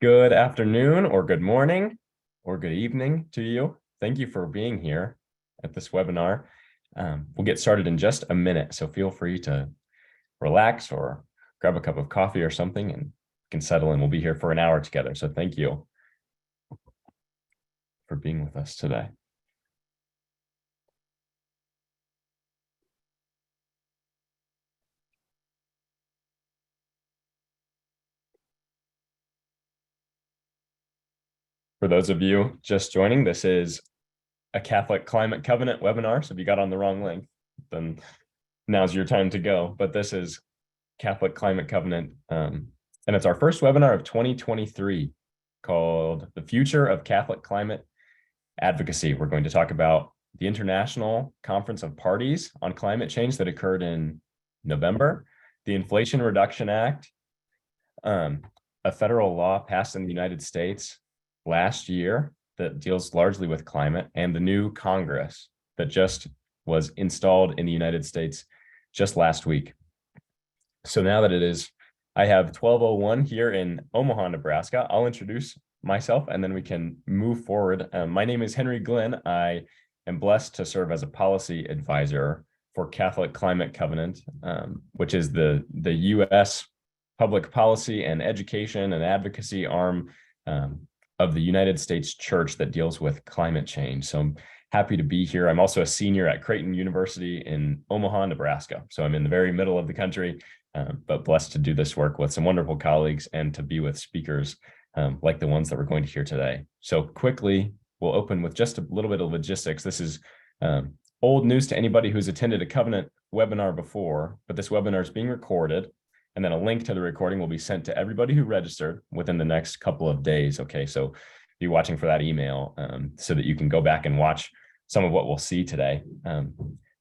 Good afternoon or good morning or good evening to you. Thank you for being here at this webinar. We'll get started in just a minute, so feel free to relax or grab a cup of coffee or something and can settle in. We'll be here for an hour together, so thank you for being with us today. For those of you just joining, this is a Catholic Climate Covenant webinar. So if you got on the wrong link, then now's your time to go. But this is Catholic Climate Covenant. And it's our first webinar of 2023 called The Future of Catholic Climate Advocacy. We're going to talk about the International Conference of Parties on Climate Change that occurred in November, the Inflation Reduction Act, a federal law passed in the United States last year that deals largely with climate, and the new Congress that just was installed in the United States just last week. So now that I have 12:01 here in Omaha, Nebraska, I'll introduce myself and then we can move forward. My name is Henry Glenn. I am blessed to serve as a policy advisor for Catholic Climate Covenant, which is the U.S. public policy and education and advocacy arm of the United States Church that deals with climate change. So I'm happy to be here. I'm also a senior at Creighton University in Omaha, Nebraska. So I'm in the very middle of the country, but blessed to do this work with some wonderful colleagues and to be with speakers like the ones that we're going to hear today. So quickly, we'll open with just a little bit of logistics. This is old news to anybody who's attended a Covenant webinar before, but this webinar is being recorded, and then a link to the recording will be sent to everybody who registered within the next couple of days. Okay, so be watching for that email so that you can go back and watch some of what we'll see today.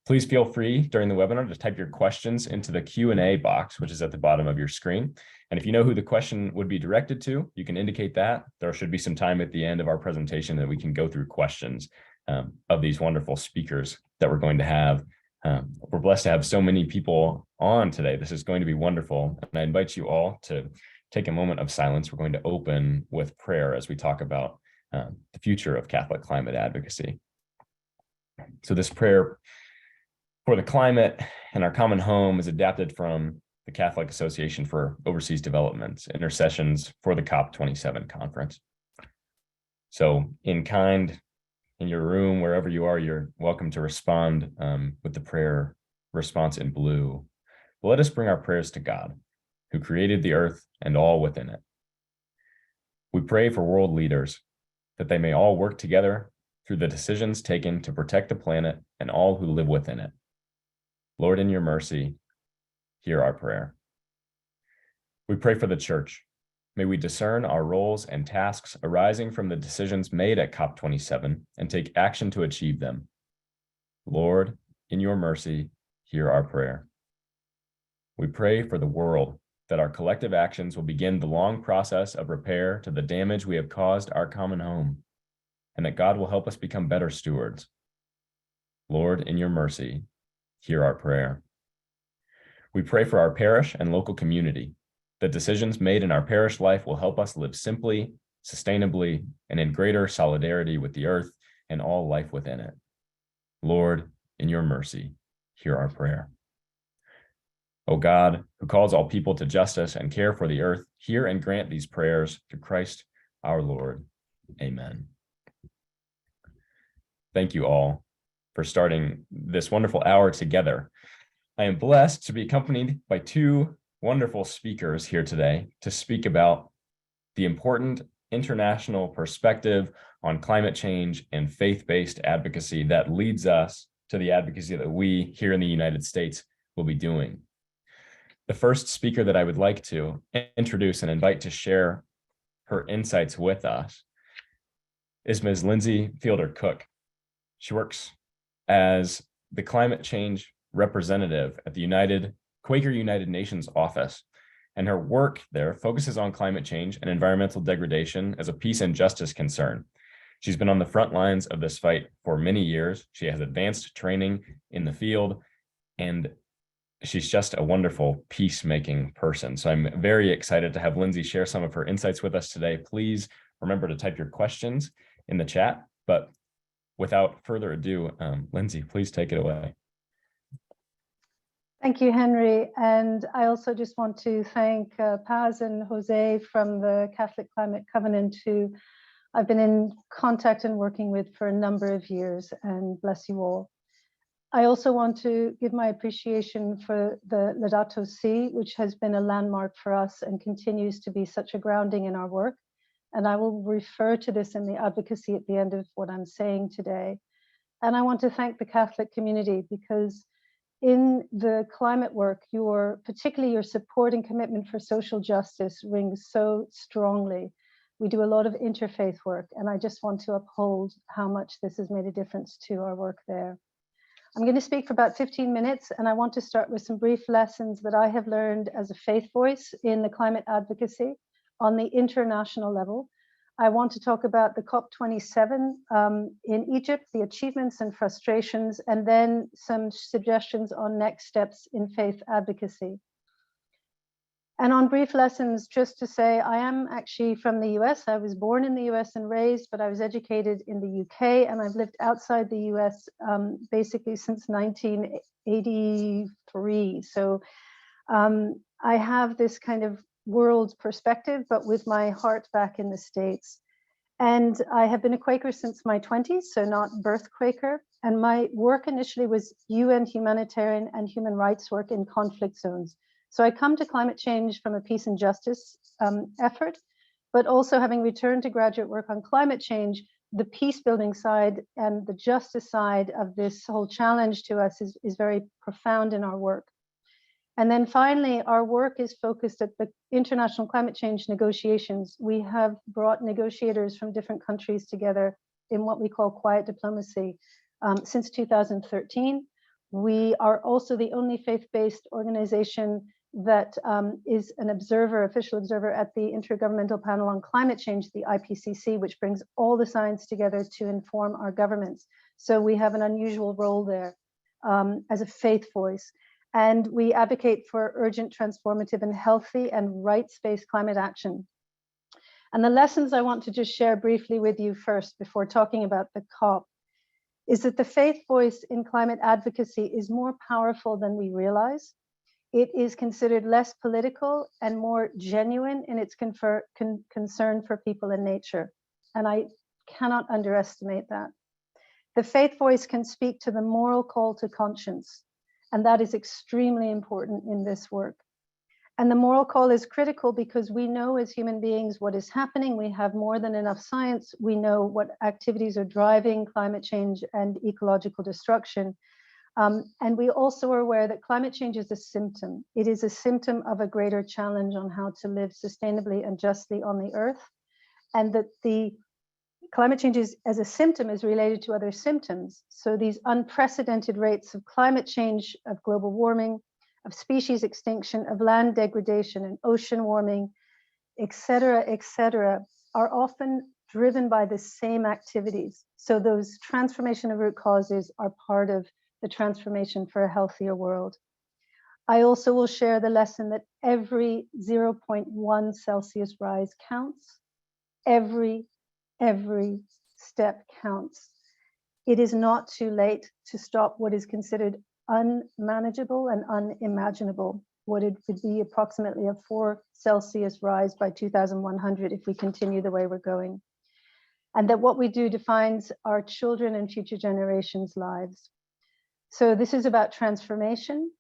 Please feel free during the webinar to type your questions into the Q&A box, which is at the bottom of your screen. And if you know who the question would be directed to, you can indicate that. There should be some time at the end of our presentation that we can go through questions of these wonderful speakers that we're going to have. We're blessed to have so many people on today. This is going to be wonderful. And I invite you all to take a moment of silence. We're going to open with prayer as we talk about the future of Catholic climate advocacy. So this prayer for the climate and our common home is adapted from the Catholic Association for Overseas Development's intercessions for the COP27 conference. So in kind, in your room, wherever you are, you're welcome to respond with the prayer response in blue. But let us bring our prayers to God, who created the earth and all within it. We pray for world leaders, that they may all work together through the decisions taken to protect the planet and all who live within it. Lord, in your mercy, hear our prayer. We pray for the Church. May we discern our roles and tasks arising from the decisions made at COP27 and take action to achieve them. Lord, in your mercy, hear our prayer. We pray for the world, that our collective actions will begin the long process of repair to the damage we have caused our common home, and that God will help us become better stewards. Lord, in your mercy, hear our prayer. We pray for our parish and local community, that decisions made in our parish life will help us live simply, sustainably, and in greater solidarity with the earth and all life within it. Lord, in your mercy, hear our prayer. O God, who calls all people to justice and care for the earth, hear and grant these prayers through Christ our Lord. Amen. Thank you all for starting this wonderful hour together. I am blessed to be accompanied by two wonderful speakers here today to speak about the important international perspective on climate change and faith-based advocacy that leads us to the advocacy that we here in the United States will be doing. The first speaker that I would like to introduce and invite to share her insights with us is Ms. Lindsay Fielder Cook. She works as the climate change representative at the Quaker United Nations office, and her work there focuses on climate change and environmental degradation as a peace and justice concern. She's been on the front lines of this fight for many years. She has advanced training in the field, and she's just a wonderful peacemaking person. So I'm very excited to have Lindsay share some of her insights with us today. Please remember to type your questions in the chat, but without further ado, Lindsay, please take it away. Thank you, Henry. And I also just want to thank Paz and Jose from the Catholic Climate Covenant, who I've been in contact and working with for a number of years, and bless you all. I also want to give my appreciation for the Laudato Si, which has been a landmark for us and continues to be such a grounding in our work. And I will refer to this in the advocacy at the end of what I'm saying today. And I want to thank the Catholic community, because in the climate work, particularly your support and commitment for social justice rings so strongly. We do a lot of interfaith work, and I just want to uphold how much this has made a difference to our work there. I'm going to speak for about 15 minutes, and I want to start with some brief lessons that I have learned as a faith voice in the climate advocacy on the international level. I want to talk about the COP27 in Egypt, the achievements and frustrations, and then some suggestions on next steps in faith advocacy. And on brief lessons, just to say, I am actually from the US. I was born in the US and raised, but I was educated in the UK, and I've lived outside the US basically since 1983. So I have this kind of world perspective, but with my heart back in the States. And I have been a Quaker since my 20s, so not birth Quaker. And my work initially was UN humanitarian and human rights work in conflict zones. So I come to climate change from a peace and justice effort, but also having returned to graduate work on climate change, the peace building side and the justice side of this whole challenge to us is very profound in our work. And then finally, our work is focused at the international climate change negotiations. We have brought negotiators from different countries together in what we call quiet diplomacy since 2013. We are also the only faith-based organization that is an observer, official observer at the Intergovernmental Panel on Climate Change, the IPCC, which brings all the science together to inform our governments. So we have an unusual role there as a faith voice. And we advocate for urgent, transformative, and healthy and rights-based climate action. And the lessons I want to just share briefly with you first before talking about the COP is that the faith voice in climate advocacy is more powerful than we realize. It is considered less political and more genuine in its concern for people and nature. And I cannot underestimate that. The faith voice can speak to the moral call to conscience. And that is extremely important in this work. And the moral call is critical because we know as human beings what is happening. We have more than enough science. We know what activities are driving climate change and ecological destruction. And we also are aware that climate change is a symptom. It is a symptom of a greater challenge on how to live sustainably and justly on the earth. And that the climate change as a symptom is related to other symptoms. So these unprecedented rates of climate change, of global warming, of species extinction, of land degradation and ocean warming, et cetera, are often driven by the same activities. So those transformation of root causes are part of the transformation for a healthier world. I also will share the lesson that every 0.1 Celsius rise counts. Every step counts. It is not too late to stop what is considered unmanageable and unimaginable, what it would be approximately a 4 Celsius rise by 2100 if we continue the way we're going. And that what we do defines our children and future generations' lives. So this is about transformation,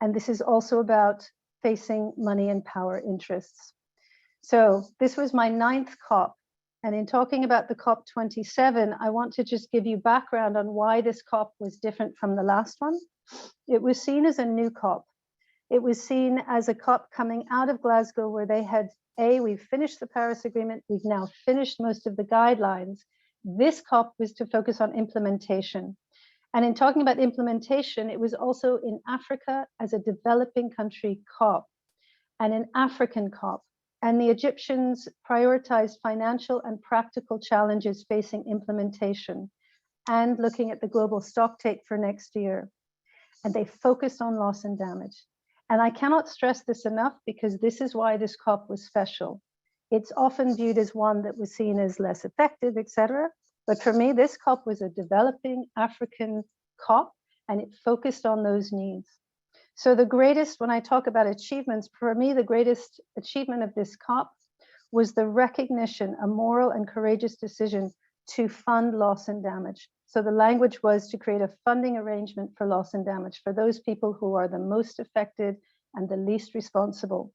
and this is also about facing money and power interests. So this was my 9th COP. And in talking about the COP27, I want to just give you background on why this COP was different from the last one. It was seen as a new COP. It was seen as a COP coming out of Glasgow where they had, we've finished the Paris Agreement, we've now finished most of the guidelines. This COP was to focus on implementation. And in talking about implementation, it was also in Africa as a developing country COP and an African COP. And the Egyptians prioritized financial and practical challenges facing implementation and looking at the global stocktake for next year. And they focused on loss and damage. And I cannot stress this enough, because this is why this COP was special. It's often viewed as one that was seen as less effective, etc. But for me, this COP was a developing African COP, and it focused on those needs. So the greatest, when I talk about achievements, for me, the greatest achievement of this COP was the recognition, a moral and courageous decision to fund loss and damage. So the language was to create a funding arrangement for loss and damage for those people who are the most affected and the least responsible.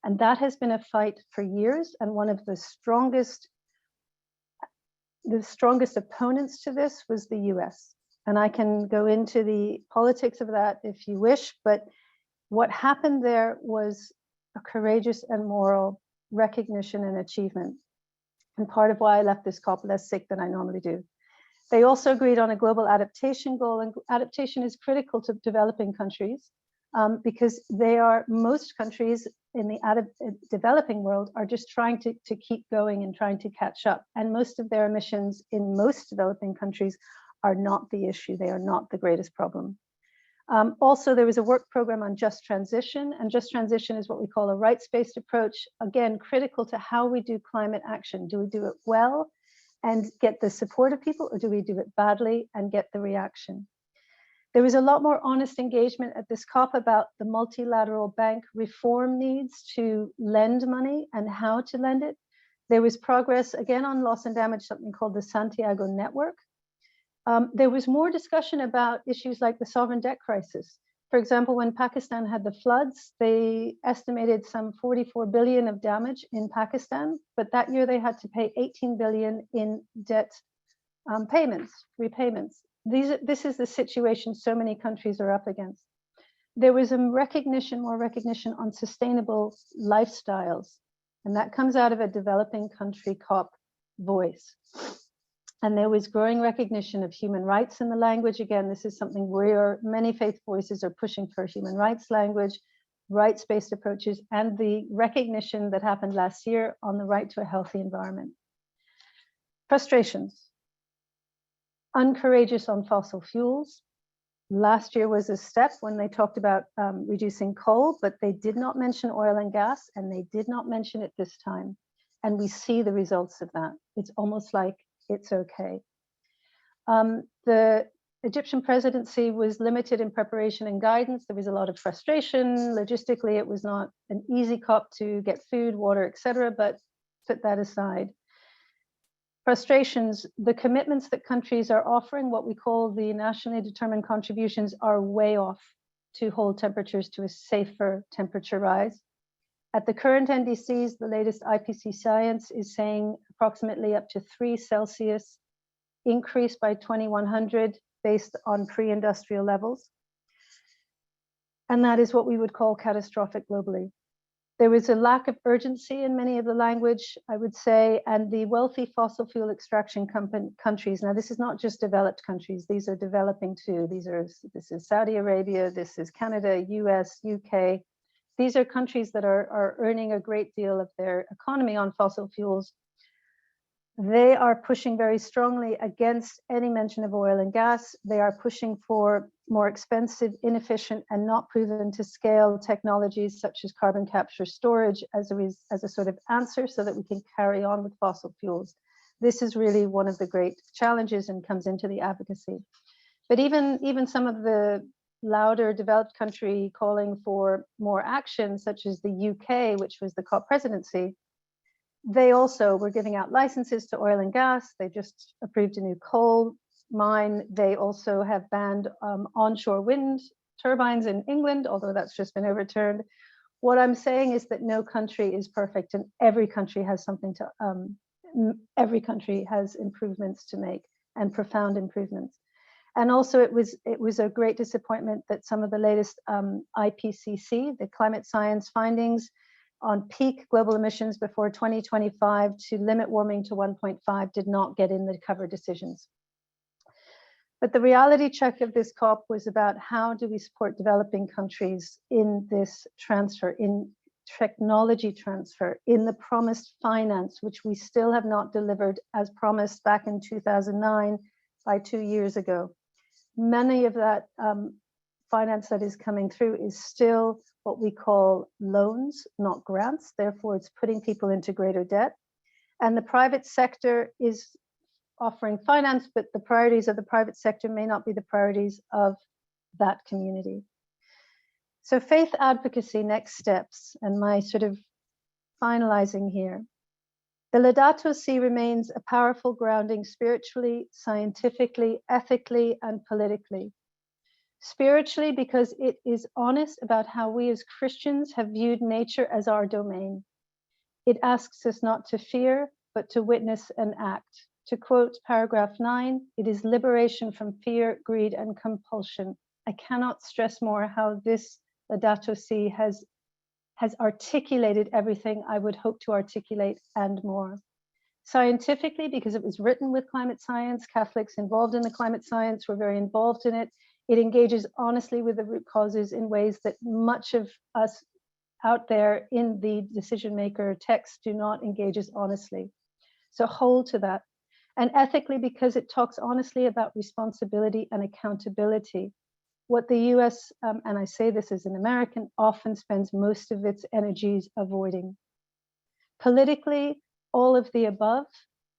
And that has been a fight for years, and one of the strongest opponents to this was the US. And I can go into the politics of that if you wish, but what happened there was a courageous and moral recognition and achievement. And part of why I left this COP less sick than I normally do. They also agreed on a global adaptation goal, and adaptation is critical to developing countries because most countries in the developing world are just trying to keep going and trying to catch up. And most of their emissions in most developing countries are not the issue. They are not the greatest problem. Also, there was a work program on just transition, and just transition is what we call a rights-based approach. Again, critical to how we do climate action. Do we do it well and get the support of people, or do we do it badly and get the reaction? There was a lot more honest engagement at this COP about the multilateral bank reform needs to lend money and how to lend it. There was progress, again, on loss and damage, something called the Santiago Network. There was more discussion about issues like the sovereign debt crisis. For example, when Pakistan had the floods, they estimated some 44 billion of damage in Pakistan, but that year they had to pay 18 billion in debt repayments. This is the situation so many countries are up against. There was more recognition on sustainable lifestyles, and that comes out of a developing country COP voice. And there was growing recognition of human rights in the language. Again, this is something where many faith voices are pushing for human rights language, rights-based approaches, and the recognition that happened last year on the right to a healthy environment. Frustrations. Uncourageous on fossil fuels. Last year was a step when they talked about reducing coal, but they did not mention oil and gas, and they did not mention it this time. And we see the results of that. It's almost like it's okay. The Egyptian presidency was limited in preparation and guidance. There was a lot of frustration. Logistically, it was not an easy COP to get food, water, etc., but put that aside. Frustrations, the commitments that countries are offering, what we call the nationally determined contributions, are way off to hold temperatures to a safer temperature rise. At the current NDCs, the latest IPC science is saying approximately up to 3 Celsius increase by 2100 based on pre-industrial levels. And that is what we would call catastrophic globally. There was a lack of urgency in many of the language, I would say, and the wealthy fossil fuel extraction countries. Now, this is not just developed countries, these are developing too. This is Saudi Arabia, this is Canada, US, UK. These are countries that are earning a great deal of their economy on fossil fuels. They are pushing very strongly against any mention of oil and gas. They are pushing for more expensive, inefficient, and not proven to scale technologies such as carbon capture storage as a sort of answer so that we can carry on with fossil fuels. This is really one of the great challenges and comes into the advocacy. But even some of the louder developed country calling for more action, such as the UK, which was the COP presidency, they also were giving out licenses to oil and gas. They just approved a new coal mine. They also have banned onshore wind turbines in England, although that's just been overturned. What I'm saying is that no country is perfect, and every country has every country has improvements to make, and profound improvements. And also it was a great disappointment that some of the latest IPCC, the climate science findings on peak global emissions before 2025 to limit warming to 1.5 did not get in the cover decisions. But the reality check of this COP was about how do we support developing countries in this transfer, in technology transfer, in the promised finance, which we still have not delivered as promised back in 2009 by 2 years ago. Many of that finance that is coming through is still what we call loans, not grants. Therefore, it's putting people into greater debt. And the private sector is offering finance, but the priorities of the private sector may not be the priorities of that community. So faith advocacy, next steps, and my sort of finalizing here. The Laudato Si remains a powerful grounding spiritually, scientifically, ethically, and politically. Spiritually, because it is honest about how we as Christians have viewed nature as our domain. It asks us not to fear, but to witness and act. To quote paragraph 9, it is liberation from fear, greed, and compulsion. I cannot stress more how this Laudato Si has articulated everything I would hope to articulate and more. Scientifically, because it was written with climate science, Catholics involved in the climate science were very involved in it. It engages honestly with the root causes in ways that much of us out there in the decision maker text do not engage as honestly. So hold to that. And ethically, because it talks honestly about responsibility and accountability. What the US, and I say this as an American, often spends most of its energies avoiding. Politically, all of the above,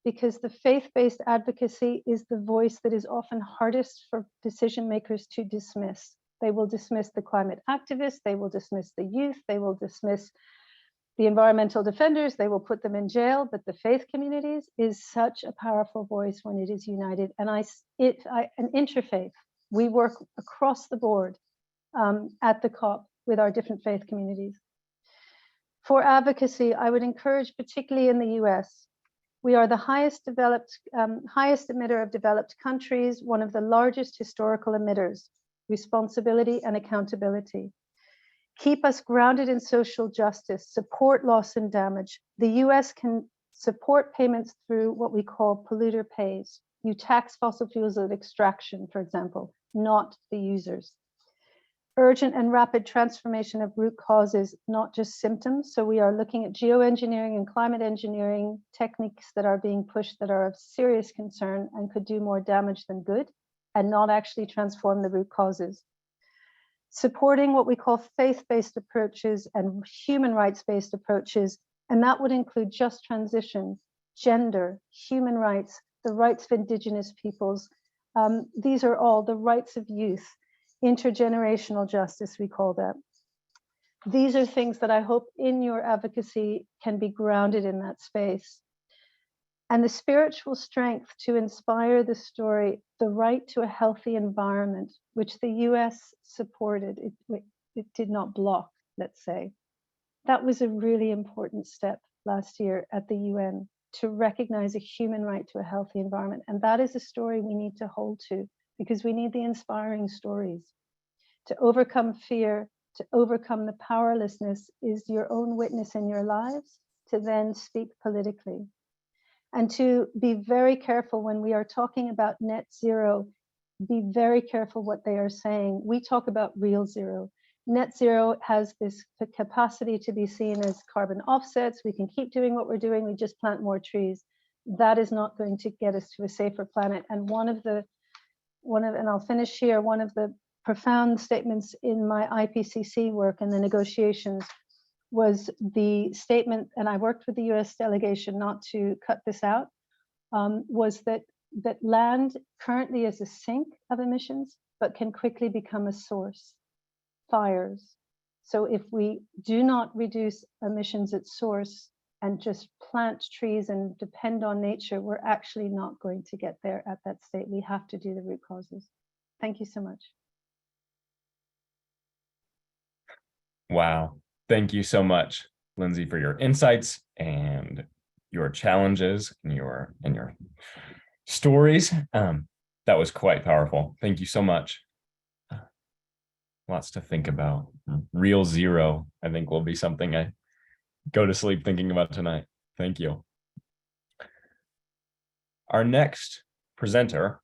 because the faith-based advocacy is the voice that is often hardest for decision makers to dismiss. They will dismiss the climate activists, they will dismiss the youth, they will dismiss the environmental defenders, they will put them in jail, but the faith communities is such a powerful voice when it is united. And an interfaith, we work across the board at the COP with our different faith communities. For advocacy, I would encourage, particularly in the US, we are the highest emitter of developed countries, one of the largest historical emitters, responsibility and accountability. Keep us grounded in social justice, support loss and damage. The US can support payments through what we call polluter pays. You tax fossil fuels at extraction, for example, not the users. Urgent and rapid transformation of root causes, not just symptoms. So we are looking at geoengineering and climate engineering techniques that are being pushed that are of serious concern and could do more damage than good and not actually transform the root causes. Supporting what we call faith-based approaches and human rights-based approaches, and that would include just transition, gender, human rights, the rights of Indigenous peoples. These are all the rights of youth, intergenerational justice, we call that. These are things that I hope in your advocacy can be grounded in that space. And the spiritual strength to inspire the story, the right to a healthy environment, which the US supported, it did not block, let's say. That was a really important step last year at the UN to recognize a human right to a healthy environment. And that is a story we need to hold to because we need the inspiring stories. To overcome fear, to overcome the powerlessness is your own witness in your lives, to then speak politically. And to be very careful when we are talking about net zero, be very careful what they are saying. We talk about real zero. Net zero has this capacity to be seen as carbon offsets. We can keep doing what we're doing, we just plant more trees. That is not going to get us to a safer planet. And and I'll finish here, one of the profound statements in my IPCC work and the negotiations was the statement, and I worked with the US delegation not to cut this out, was that land currently is a sink of emissions, but can quickly become a source, fires. So if we do not reduce emissions at source and just plant trees and depend on nature, we're actually not going to get there at that state. We have to do the root causes. Thank you so much. Wow. Thank you so much, Lindsay, for your insights and your challenges and your stories. That was quite powerful. Thank you so much. Lots to think about. Real zero, I think, will be something I go to sleep thinking about tonight. Thank you. Our next presenter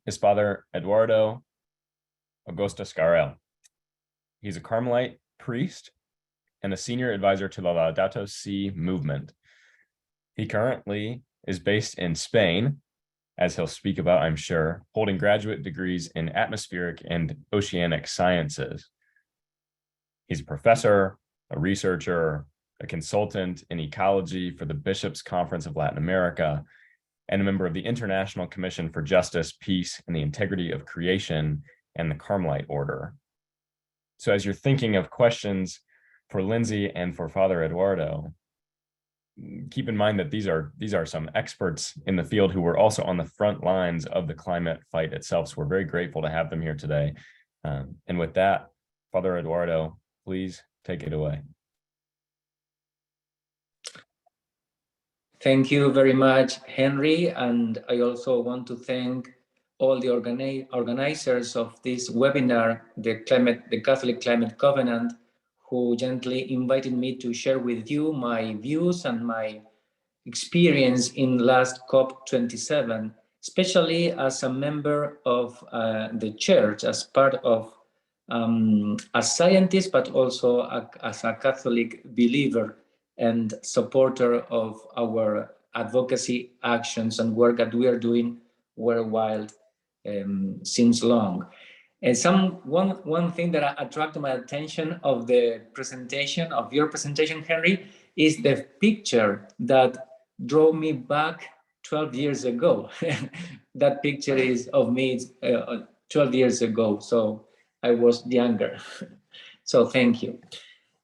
is Father Eduardo Augusto Scarel. He's a Carmelite priest and a senior advisor to the Laudato Si movement. He currently is based in Spain as he'll speak about, I'm sure, holding graduate degrees in atmospheric and oceanic sciences. He's a professor, a researcher, a consultant in ecology for the Bishops' Conference of Latin America, and a member of the International Commission for Justice, Peace, and the Integrity of Creation and the Carmelite Order. So as you're thinking of questions for Lindsay and for Father Eduardo, keep in mind that these are some experts in the field who were also on the front lines of the climate fight itself. So we're very grateful to have them here today. And with that, Father Eduardo, please take it away. Thank you very much, Henry. And I also want to thank all the organizers of this webinar, the Catholic Climate Covenant, who gently invited me to share with you my views and my experience in last COP27, especially as a member of the church, as part of a scientist, but also as a Catholic believer and supporter of our advocacy actions and work that we are doing worldwide since long. And one thing that attracted my attention of the presentation, of your presentation, Henry, is the picture that drove me back 12 years ago. That picture is of me 12 years ago, so I was younger. So thank you.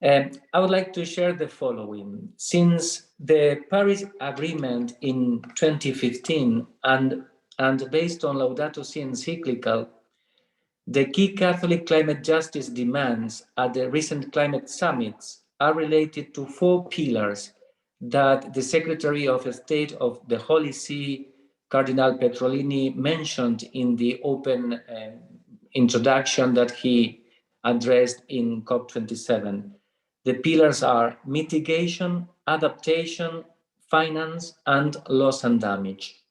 I would like to share the following. Since the Paris Agreement in 2015 and based on Laudato Si encyclical, the key Catholic climate justice demands at the recent climate summits are related to 4 pillars that the Secretary of State of the Holy See, Cardinal Petrolini, mentioned in the open introduction that he addressed in COP27. The pillars are mitigation, adaptation, finance, and loss and damage.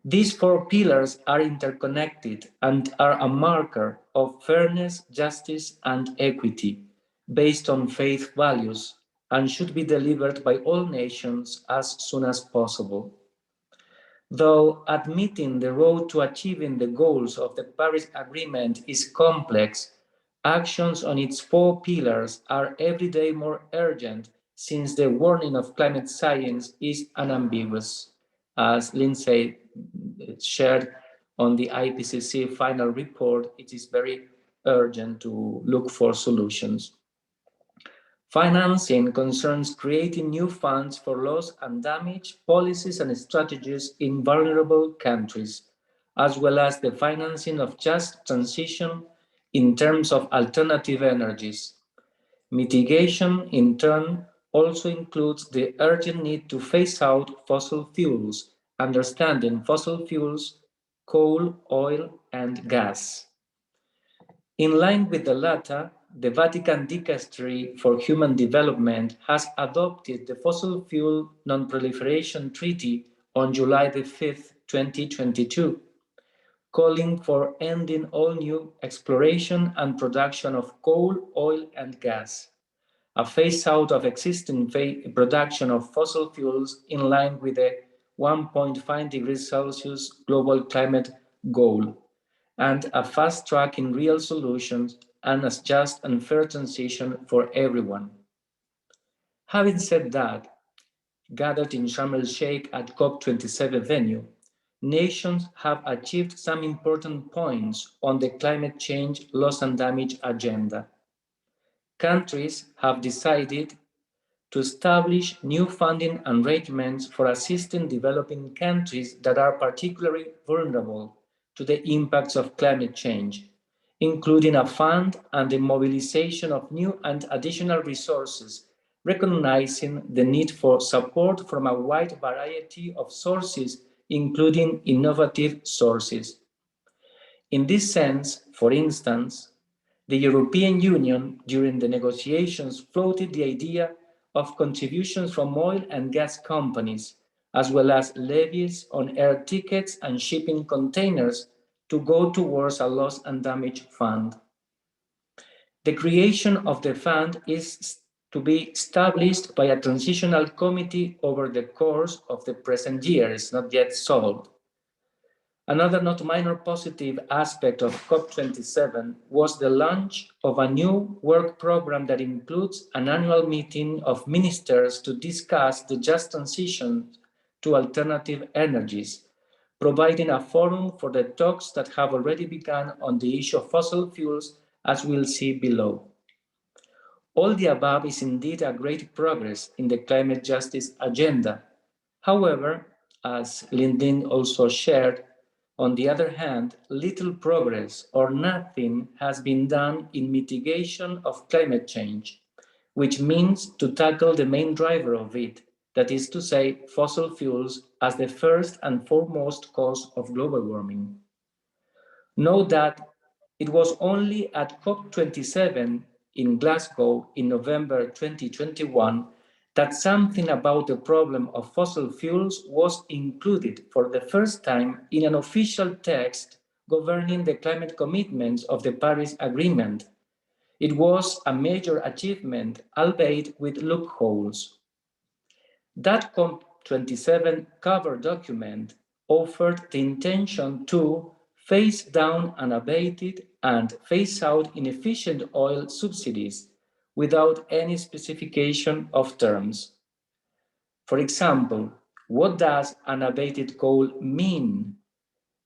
These 4 pillars are interconnected and are a marker of fairness, justice, and equity based on faith values and should be delivered by all nations as soon as possible. Though admitting the road to achieving the goals of the Paris Agreement is complex, actions on its 4 pillars are every day more urgent since the warning of climate science is unambiguous. As Lindsay shared on the IPCC final report, it is very urgent to look for solutions. Financing concerns creating new funds for loss and damage, policies and strategies in vulnerable countries, as well as the financing of just transition in terms of alternative energies. Mitigation, in turn, also includes the urgent need to phase out fossil fuels, understanding fossil fuels, coal, oil, and gas. In line with the latter, the Vatican Dicastery for Human Development has adopted the Fossil Fuel Non-Proliferation Treaty on July 5, 2022, calling for ending all new exploration and production of coal, oil, and gas, a phase-out of existing production of fossil fuels in line with the 1.5 degrees Celsius global climate goal, and a fast track in real solutions and a just and fair transition for everyone. Having said that, gathered in Sharm el-Sheikh at COP27 venue, nations have achieved some important points on the climate change loss and damage agenda. Countries have decided to establish new funding arrangements for assisting developing countries that are particularly vulnerable to the impacts of climate change, including a fund and the mobilization of new and additional resources, recognizing the need for support from a wide variety of sources, including innovative sources. In this sense, for instance, the European Union, during the negotiations, floated the idea of contributions from oil and gas companies, as well as levies on air tickets and shipping containers to go towards a loss and damage fund. The creation of the fund is to be established by a transitional committee over the course of the present year. It's not yet solved. Another not minor positive aspect of COP27 was the launch of a new work program that includes an annual meeting of ministers to discuss the just transition to alternative energies, providing a forum for the talks that have already begun on the issue of fossil fuels, as we'll see below. All the above is indeed a great progress in the climate justice agenda. However, as Lyndon also shared, on the other hand, little progress or nothing has been done in mitigation of climate change, which means to tackle the main driver of it, that is to say, fossil fuels as the first and foremost cause of global warming. Note that it was only at COP27 in Glasgow in November 2021 that something about the problem of fossil fuels was included for the first time in an official text governing the climate commitments of the Paris Agreement. It was a major achievement, albeit with loopholes. That COP27 cover document offered the intention to phase down unabated and phase out inefficient oil subsidies without any specification of terms. For example, what does unabated coal mean?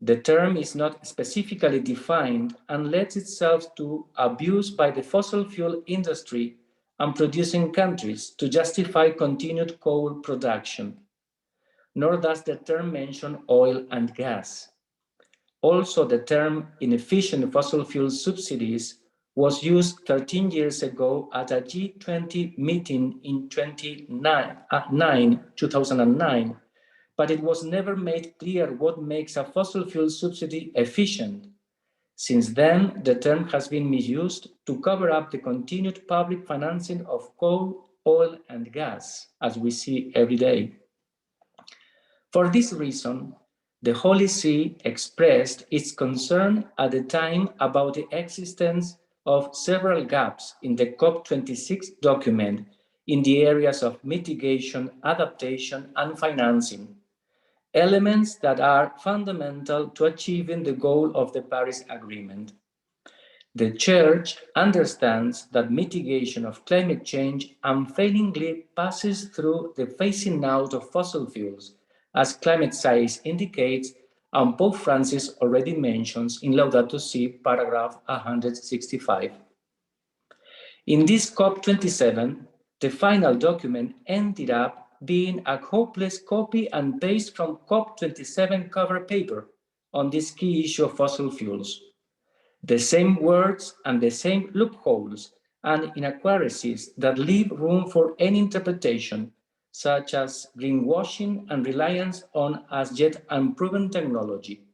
The term is not specifically defined and lends itself to abuse by the fossil fuel industry and producing countries to justify continued coal production. Nor does the term mention oil and gas. Also, the term inefficient fossil fuel subsidies was used 13 years ago at a G20 meeting in 2009, but it was never made clear what makes a fossil fuel subsidy efficient. Since then, the term has been misused to cover up the continued public financing of coal, oil, and gas, as we see every day. For this reason, the Holy See expressed its concern at the time about the existence of several gaps in the COP26 document in the areas of mitigation, adaptation, and financing, elements that are fundamental to achieving the goal of the Paris Agreement. The Church understands that mitigation of climate change unfailingly passes through the phasing out of fossil fuels, as climate science indicates, and Pope Francis already mentions in Laudato Si, paragraph 165. In this COP27, the final document ended up being a hopeless copy and paste from COP27 cover paper on this key issue of fossil fuels. The same words and the same loopholes and inaccuracies that leave room for any interpretation, such as greenwashing and reliance on as yet unproven technology.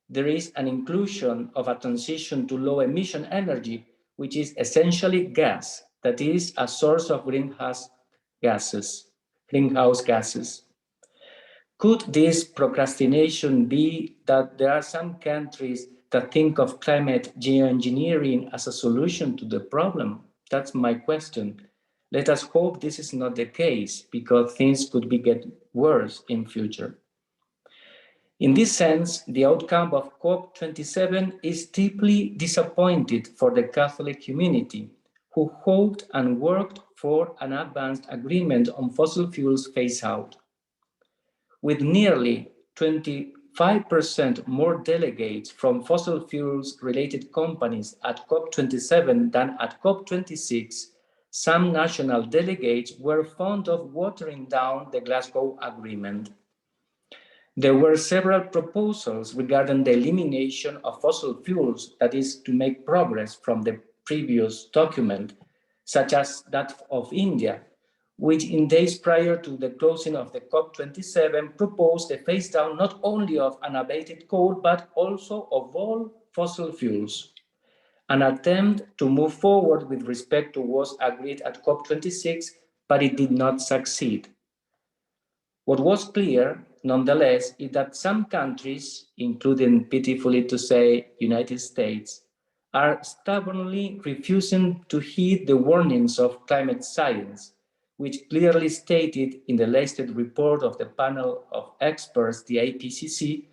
There is an inclusion of a transition to low emission energy, which is essentially gas, that is a source of greenhouse gases. Could this procrastination be that there are some countries that think of climate geoengineering as a solution to the problem? That's my question. Let us hope this is not the case, because things could get worse in future. In this sense, the outcome of COP27 is deeply disappointed for the Catholic community, who hoped and worked for an advanced agreement on fossil fuels phase out. With nearly 25% more delegates from fossil fuels related companies at COP27 than at COP26, some national delegates were fond of watering down the Glasgow Agreement. There were several proposals regarding the elimination of fossil fuels, that is, to make progress from the previous document, such as that of India, which in days prior to the closing of the COP27 proposed a phase down not only of unabated coal, but also of all fossil fuels. An attempt to move forward with respect to what was agreed at COP26, but it did not succeed. What was clear, nonetheless, is that some countries, including, pitifully to say, United States, are stubbornly refusing to heed the warnings of climate science, which clearly stated in the latest report of the panel of experts, the IPCC,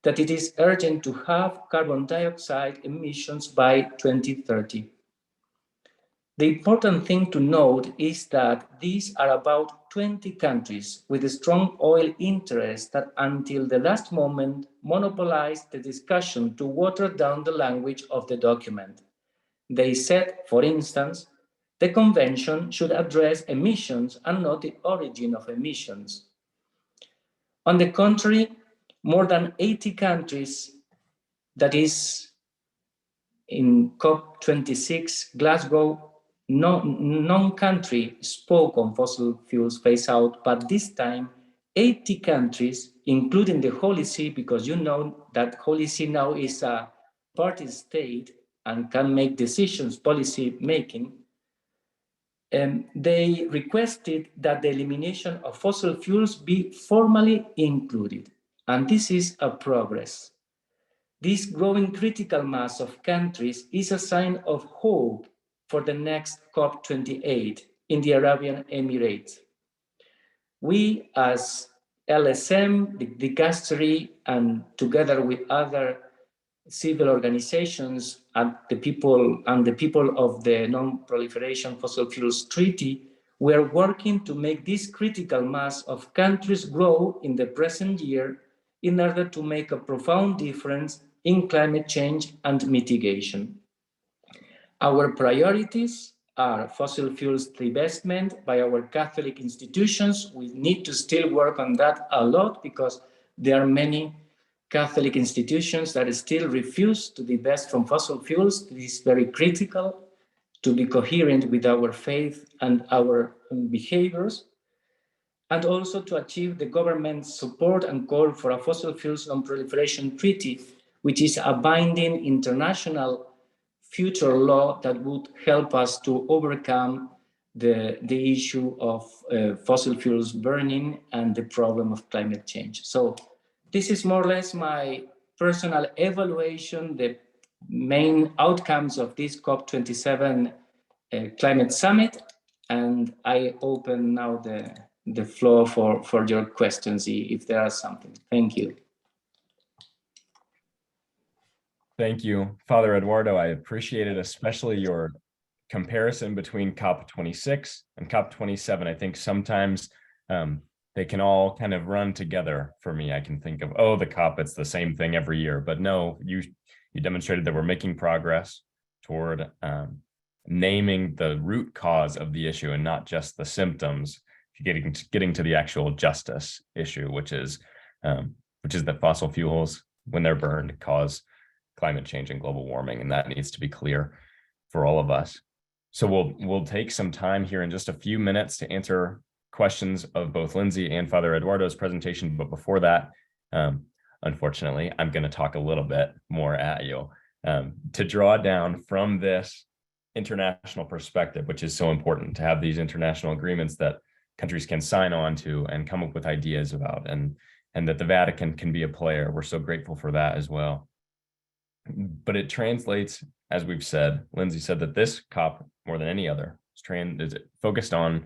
that it is urgent to halve carbon dioxide emissions by 2030. The important thing to note is that these are about 20 countries with a strong oil interest that until the last moment monopolized the discussion to water down the language of the document. They said, for instance, the convention should address emissions and not the origin of emissions. On the contrary, more than 80 countries, that is in COP26 Glasgow, non-country spoke on fossil fuels phase out, but this time 80 countries, including the Holy See, because you know that Holy See now is a party state and can make decisions, policy making, they requested that the elimination of fossil fuels be formally included. And this is a progress. This growing critical mass of countries is a sign of hope for the next COP28 in the Arabian Emirates. We as LSM, the dicastery, and together with other civil organizations and the people of the Non-Proliferation Fossil Fuels Treaty, we are working to make this critical mass of countries grow in the present year in order to make a profound difference in climate change and mitigation. Our priorities are fossil fuels divestment by our Catholic institutions. We need to still work on that a lot because there are many Catholic institutions that still refuse to divest from fossil fuels. This is very critical to be coherent with our faith and our behaviors, and also to achieve the government's support and call for a fossil fuels non-proliferation treaty, which is a binding international future law that would help us to overcome the issue of fossil fuels burning and the problem of climate change. So this is more or less my personal evaluation, the main outcomes of this COP27 climate summit. And I open now the floor for your questions, if there are something. Thank you. Thank you, Father Eduardo. I appreciate it, especially your comparison between COP26 and COP27. I think sometimes they can all kind of run together for me. I can think of, oh, the COP, it's the same thing every year. But no, you demonstrated that we're making progress toward naming the root cause of the issue and not just the symptoms, getting to the actual justice issue, which is that fossil fuels, when they're burned, cause climate change and global warming. And that needs to be clear for all of us. So we'll take some time here in just a few minutes to answer questions of both Lindsay and Father Eduardo's presentation. But before that, unfortunately, I'm going to talk a little bit more at you to draw down from this international perspective, which is so important to have these international agreements that countries can sign on to and come up with ideas about, and that the Vatican can be a player. We're so grateful for that as well. But it translates, as we've said, Lindsay said that this COP, more than any other, is focused on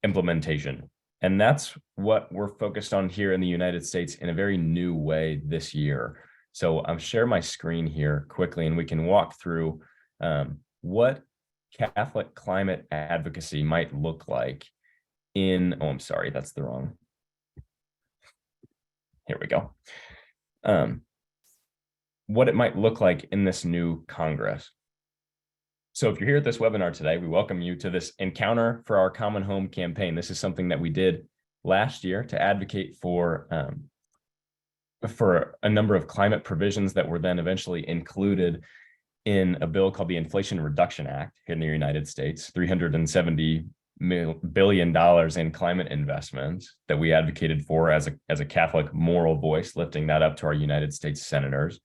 implementation. And that's what we're focused on here in the United States in a very new way this year. So I'll share my screen here quickly, and we can walk through what Catholic climate advocacy might look like in, oh, I'm sorry, that's the wrong. Here we go. What it might look like in this new Congress. So if you're here at this webinar today, we welcome you to this Encounter for Our Common Home campaign. This is something that we did last year to advocate for a number of climate provisions that were then eventually included in a bill called the Inflation Reduction Act here in the United States, $370 billion in climate investments that we advocated for as a Catholic moral voice, lifting that up to our United States senators.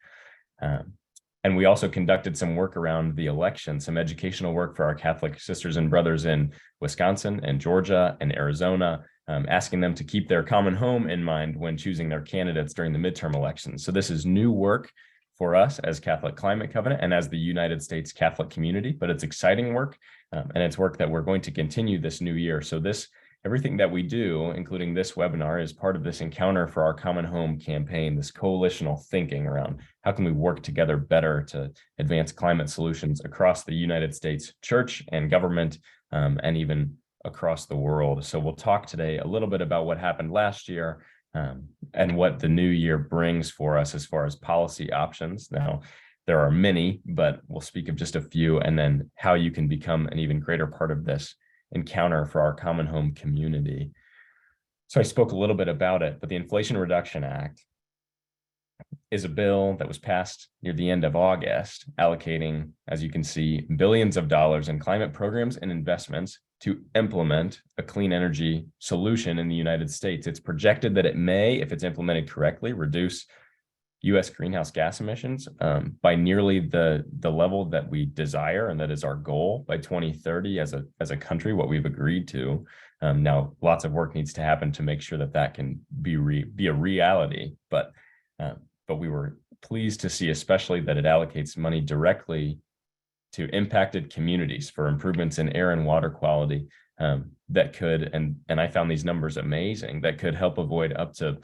And we also conducted some work around the election, some educational work for our Catholic sisters and brothers in Wisconsin and Georgia and Arizona, asking them to keep their common home in mind when choosing their candidates during the midterm elections. So this is new work for us as Catholic Climate Covenant and as the United States Catholic community, but it's exciting work, and it's work that we're going to continue this new year. So this everything that we do, including this webinar, is part of this Encounter for Our Common Home campaign, this coalitional thinking around how can we work together better to advance climate solutions across the United States church and government, and even across the world. So we'll talk today a little bit about what happened last year, and what the new year brings for us as far as policy options. Now, there are many, but we'll speak of just a few, and then how you can become an even greater part of this Encounter for Our Common Home community. So I spoke a little bit about it, but the Inflation Reduction Act is a bill that was passed near the end of August, allocating, as you can see, billions of dollars in climate programs and investments to implement a clean energy solution in the United States. It's projected that it may, if it's implemented correctly, reduce U.S. greenhouse gas emissions by nearly the level that we desire, and that is our goal by 2030 as a country, what we've agreed to. Now, lots of work needs to happen to make sure that that can be a reality, but we were pleased to see, especially, that it allocates money directly to impacted communities for improvements in air and water quality that could, and I found these numbers amazing, that could help avoid up to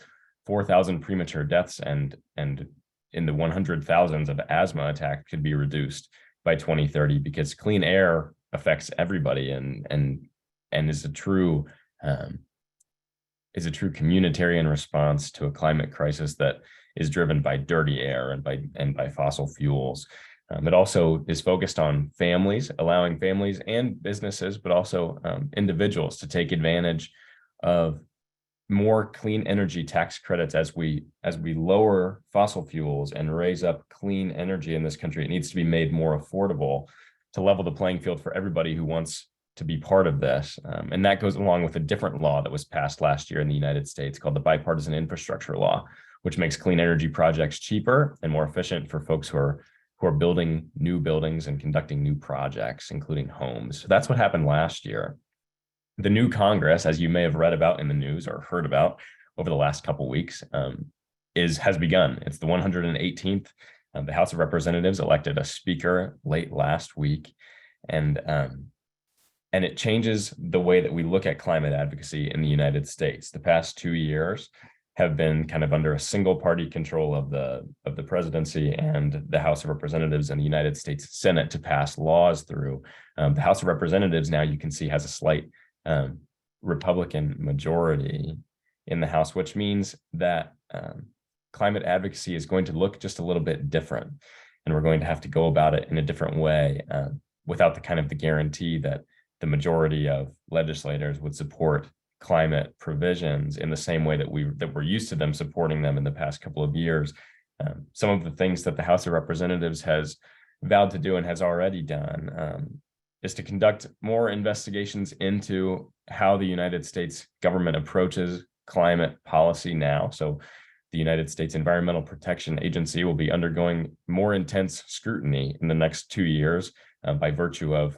4,000 premature deaths, and in the 100,000s of asthma attacks could be reduced by 2030, because clean air affects everybody and is a true communitarian response to a climate crisis that is driven by dirty air and by fossil fuels. It also is focused on families, allowing families and businesses, but also individuals, to take advantage of more clean energy tax credits as we lower fossil fuels and raise up clean energy in this country. It needs to be made more affordable to level the playing field for everybody who wants to be part of this. And that goes along with a different law that was passed last year in the United States called the Bipartisan Infrastructure Law, which makes clean energy projects cheaper and more efficient for folks who are building new buildings and conducting new projects, including homes. So that's what happened last year. The new Congress, as you may have read about in the news or heard about over the last couple of weeks, has begun. It's the 118th. The House of Representatives elected a speaker late last week, and it changes the way that we look at climate advocacy in the United States. The past 2 years have been kind of under a single party control of the presidency and the House of Representatives and the United States Senate to pass laws through. The House of Representatives now, you can see, has a slight Republican majority in the House, which means that climate advocacy is going to look just a little bit different, and we're going to have to go about it in a different way, without the guarantee that the majority of legislators would support climate provisions in the same way that we're used to them supporting them in the past couple of years. Some of the things that the House of Representatives has vowed to do and has already done is to conduct more investigations into how the United States government approaches climate policy now. So the United States Environmental Protection Agency will be undergoing more intense scrutiny in the next 2 years by virtue of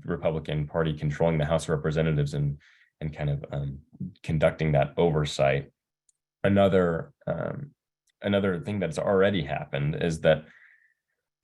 Republican Party controlling the House of Representatives and conducting that oversight. Another thing that's already happened is that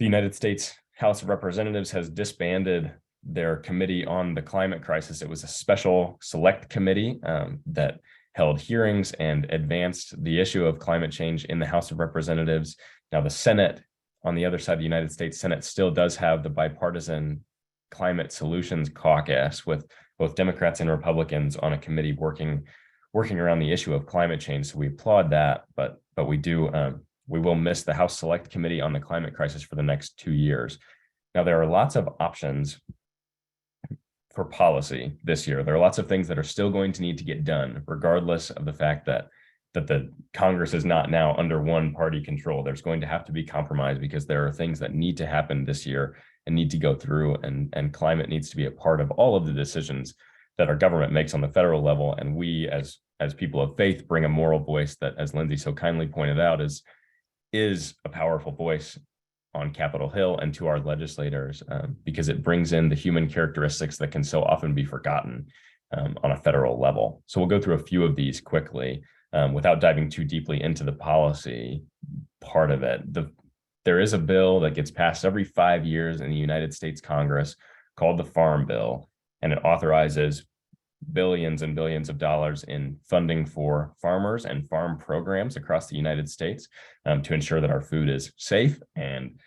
the United States House of Representatives has disbanded their committee on the climate crisis. It was a special select committee that held hearings and advanced the issue of climate change in the House of Representatives. Now, the Senate, on the other side, the United States Senate, still does have the Bipartisan Climate Solutions Caucus with both Democrats and Republicans on a committee working around the issue of climate change. So we applaud that, but we will miss the House Select Committee on the climate crisis for the next 2 years. Now, there are lots of options for policy this year. There are lots of things that are still going to need to get done, regardless of the fact that the Congress is not now under one party control. There's going to have to be compromise because there are things that need to happen this year and need to go through, and climate needs to be a part of all of the decisions that our government makes on the federal level. And we, as people of faith, bring a moral voice that, as Lindsay so kindly pointed out, is a powerful voice on Capitol Hill and to our legislators, because it brings in the human characteristics that can so often be forgotten on a federal level. So we'll go through a few of these quickly without diving too deeply into the policy part of it. There is a bill that gets passed every 5 years in the United States Congress called the Farm Bill, and it authorizes billions and billions of dollars in funding for farmers and farm programs across the United States to ensure that our food is safe and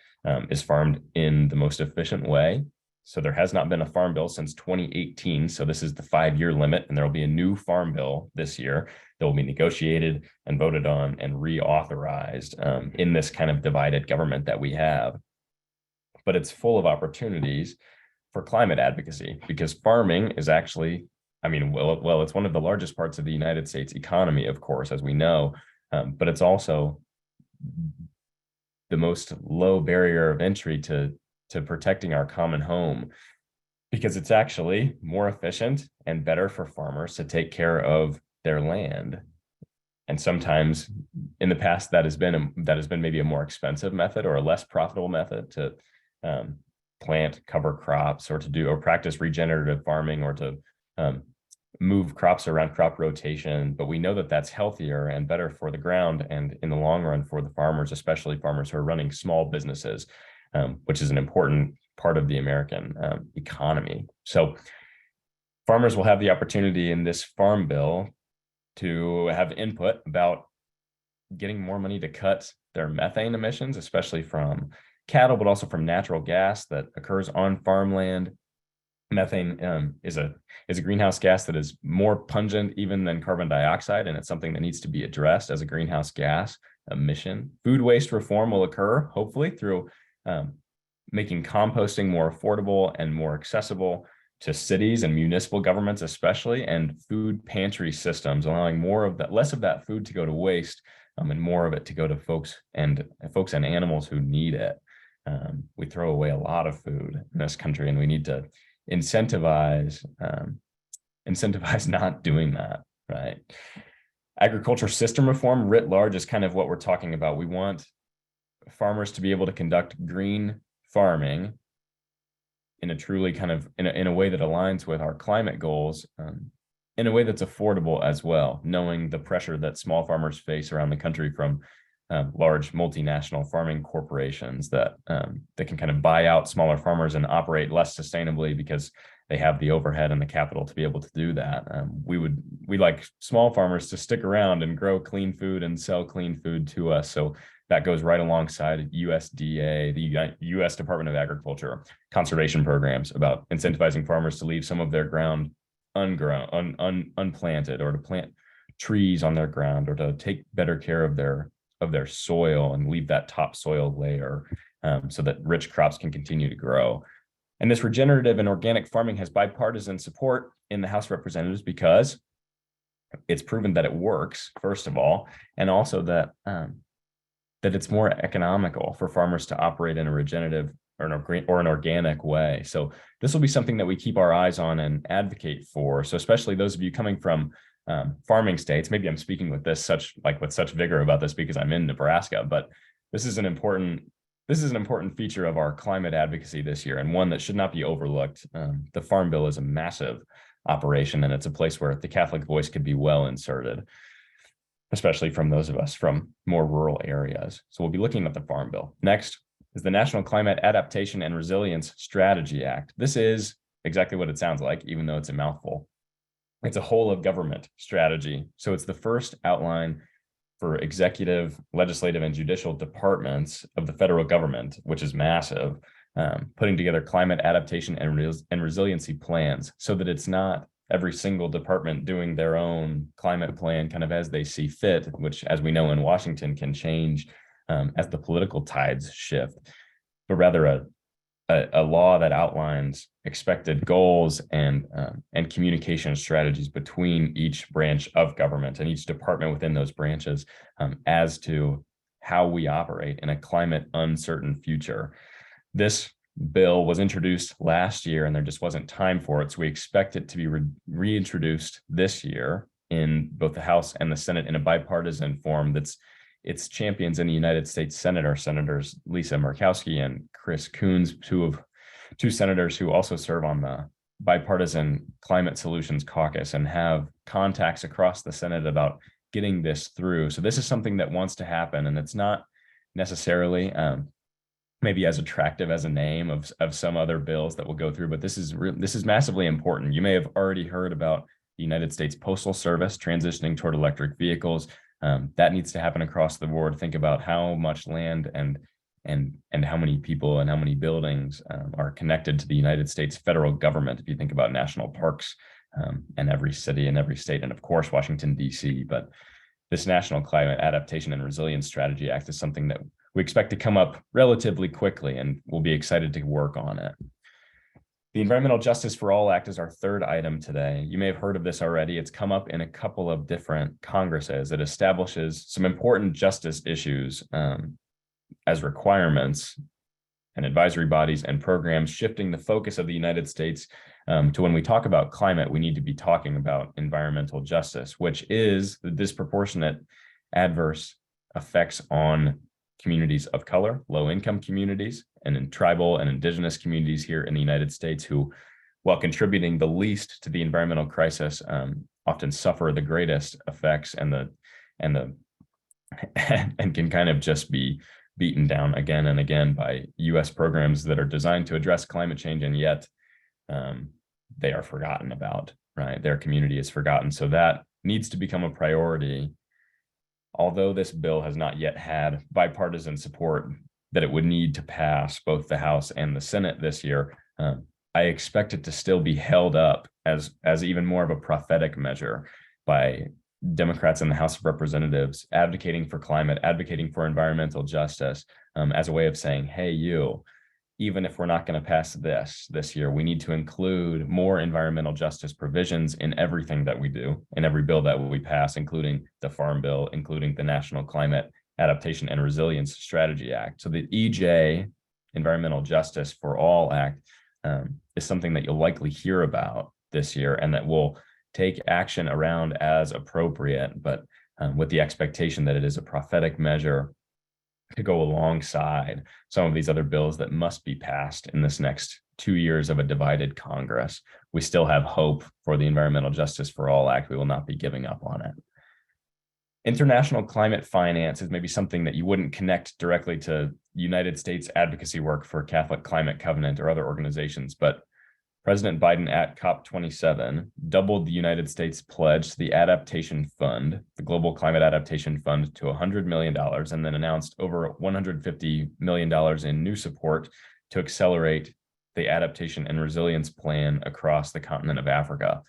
is farmed in the most efficient way. So there has not been a farm bill since 2018. So this is the 5-year limit, and there will be a new farm bill this year that will be negotiated and voted on and reauthorized in this kind of divided government that we have. But it's full of opportunities for climate advocacy, because farming is actually, I mean, well, it's one of the largest parts of the United States economy, of course, as we know, but it's also the most low barrier of entry to protecting our common home, because it's actually more efficient and better for farmers to take care of their land. And sometimes in the past, that has been maybe a more expensive method or a less profitable method to plant cover crops, or to practice regenerative farming, or to move crops around crop rotation. But we know that that's healthier and better for the ground, and in the long run for the farmers, especially farmers who are running small businesses, which is an important part of the American economy. So farmers will have the opportunity in this farm bill to have input about getting more money to cut their methane emissions, especially from cattle, but also from natural gas that occurs on farmland. Methane is a greenhouse gas that is more pungent even than carbon dioxide, and it's something that needs to be addressed as a greenhouse gas emission. Food waste reform will occur, hopefully, through making composting more affordable and more accessible to cities and municipal governments especially, and food pantry systems, allowing less of that food to go to waste, and more of it to go to folks and animals who need it. We throw away a lot of food in this country, and we need to incentivize not doing that, right? Agriculture system reform writ large is kind of what we're talking about. We want farmers to be able to conduct green farming in a truly kind of in a way that aligns with our climate goals, in a way that's affordable as well, knowing the pressure that small farmers face around the country from large multinational farming corporations that can kind of buy out smaller farmers and operate less sustainably because they have the overhead and the capital to be able to do that. We like small farmers to stick around and grow clean food and sell clean food to us. So that goes right alongside USDA, the U.S. Department of Agriculture, conservation programs about incentivizing farmers to leave some of their ground unplanted, or to plant trees on their ground, or to take better care of their soil and leave that topsoil layer so that rich crops can continue to grow. And this regenerative and organic farming has bipartisan support in the House of Representatives because it's proven that it works, first of all, and also that it's more economical for farmers to operate in a regenerative or an organic way. So this will be something that we keep our eyes on and advocate for. So especially those of you coming from farming states, maybe I'm speaking with such vigor about this because I'm in Nebraska, but this is an important feature of our climate advocacy this year, and one that should not be overlooked. The Farm Bill is a massive operation, and it's a place where the Catholic voice could be well inserted, especially from those of us from more rural areas. So we'll be looking at the Farm Bill. Next is the National Climate Adaptation and Resilience Strategy Act. This is exactly what it sounds like, even though it's a mouthful. It's a whole of government strategy. So it's the first outline for executive, legislative, and judicial departments of the federal government, which is massive, putting together climate adaptation and resiliency plans, so that it's not every single department doing their own climate plan kind of as they see fit, which, as we know in Washington, can change as the political tides shift, but rather a law that outlines expected goals and communication strategies between each branch of government and each department within those branches as to how we operate in a climate uncertain future. This bill was introduced last year and there just wasn't time for it. So we expect it to be reintroduced this year in both the House and the Senate in a bipartisan form that's its champions in the United States Senators Lisa Murkowski and Chris Coons, two senators who also serve on the Bipartisan Climate Solutions Caucus and have contacts across the Senate about getting this through. So this is something that wants to happen, and it's not necessarily maybe as attractive as a name of some other bills that will go through, but this is massively important. You may have already heard about the United States Postal Service transitioning toward electric vehicles. That needs to happen across the board. Think about how much land and how many people and how many buildings are connected to the United States federal government. If you think about national parks and every city and every state, and of course, Washington, D.C. But this National Climate Adaptation and Resilience Strategy Act is something that we expect to come up relatively quickly, and we'll be excited to work on it. The Environmental Justice for All Act is our third item today. You may have heard of this already. It's come up in a couple of different Congresses. It establishes some important justice issues as requirements and advisory bodies and programs, shifting the focus of the United States to when we talk about climate, we need to be talking about environmental justice, which is the disproportionate adverse effects on communities of color, low-income communities, and in tribal and indigenous communities here in the United States who, while contributing the least to the environmental crisis, often suffer the greatest effects and can kind of just be beaten down again and again by U.S. programs that are designed to address climate change, and yet they are forgotten about, right? Their community is forgotten. So that needs to become a priority. Although this bill has not yet had bipartisan support that it would need to pass both the House and the Senate this year, I expect it to still be held up as even more of a prophetic measure by Democrats in the House of Representatives advocating for climate, advocating for environmental justice as a way of saying, hey, even if we're not going to pass this year, we need to include more environmental justice provisions in everything that we do, in every bill that we pass, including the Farm Bill, including the National Climate Adaptation and Resilience Strategy Act. So the EJ, Environmental Justice for All Act, is something that you'll likely hear about this year and that will take action around as appropriate, but with the expectation that it is a prophetic measure to go alongside some of these other bills that must be passed in this next 2 years of a divided Congress. We still have hope for the Environmental Justice for All Act. We will not be giving up on it. International climate finance is maybe something that you wouldn't connect directly to United States advocacy work for Catholic Climate Covenant or other organizations, but President Biden at COP27 doubled the United States pledge to the Adaptation Fund, the Global Climate Adaptation Fund, to $100 million, and then announced over $150 million in new support to accelerate the adaptation and resilience plan across the continent of Africa,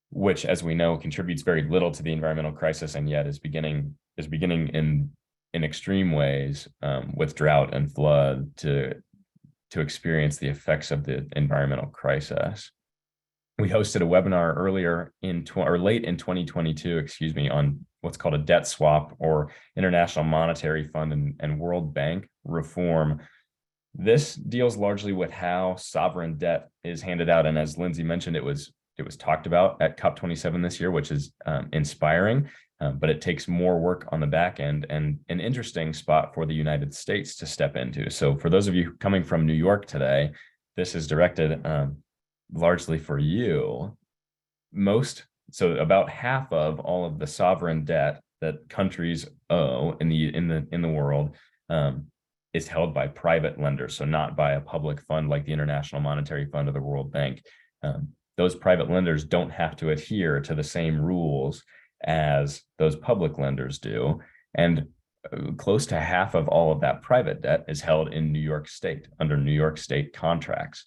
which, as we know, contributes very little to the environmental crisis, and yet is beginning in extreme ways with drought and flood to experience the effects of the environmental crisis. We hosted a webinar late in 2022, on what's called a debt swap or International Monetary Fund and World Bank reform. This deals largely with how sovereign debt is handed out. And as Lindsay mentioned, it was talked about at COP27 this year, which is inspiring, but it takes more work on the back end and an interesting spot for the United States to step into. So for those of you coming from New York today, this is directed largely for you. So about half of all of the sovereign debt that countries owe in the world is held by private lenders, so not by a public fund like the International Monetary Fund or the World Bank. Those private lenders don't have to adhere to the same rules as those public lenders do. And close to half of all of that private debt is held in New York State under New York State contracts.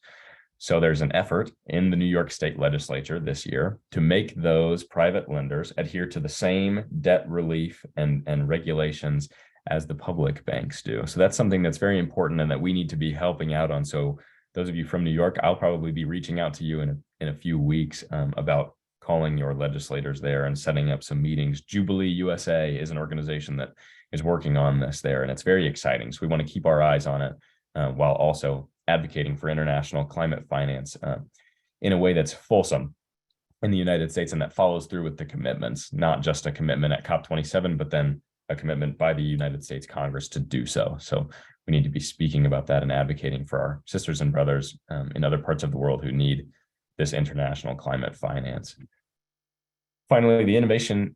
So there's an effort in the New York State legislature this year to make those private lenders adhere to the same debt relief and regulations as the public banks do. So that's something that's very important and that we need to be helping out on. So those of you from New York, I'll probably be reaching out to you in a few weeks about calling your legislators there and setting up some meetings. Jubilee USA is an organization that is working on this there, and it's very exciting. So we want to keep our eyes on it while also advocating for international climate finance in a way that's fulsome in the United States and that follows through with the commitments, not just a commitment at COP27, but then a commitment by the United States Congress to do so. So we need to be speaking about that and advocating for our sisters and brothers in other parts of the world who need this international climate finance. Finally, the Energy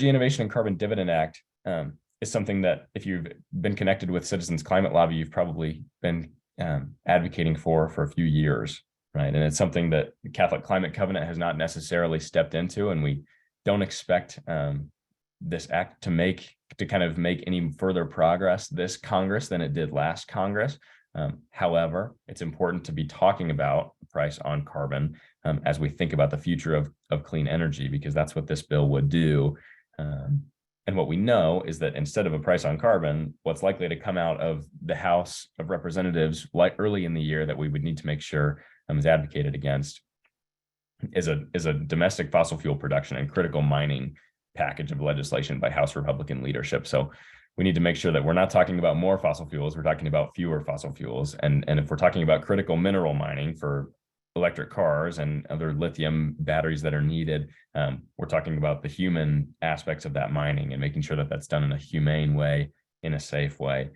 Innovation and Carbon Dividend Act is something that if you've been connected with Citizens Climate Lobby, you've probably been advocating for a few years. right? And it's something that the Catholic Climate Covenant has not necessarily stepped into, and we don't expect this act to kind of make any further progress this Congress than it did last Congress. However, it's important to be talking about the price on carbon as we think about the future of clean energy, because that's what this bill would do. And what we know is that instead of a price on carbon, what's likely to come out of the House of Representatives like early in the year that we would need to make sure is advocated against is a domestic fossil fuel production and critical mining package of legislation by House Republican leadership. So we need to make sure that we're not talking about more fossil fuels, we're talking about fewer fossil fuels. And if we're talking about critical mineral mining for electric cars and other lithium batteries that are needed, we're talking about the human aspects of that mining and making sure that that's done in a humane way, in a safe way,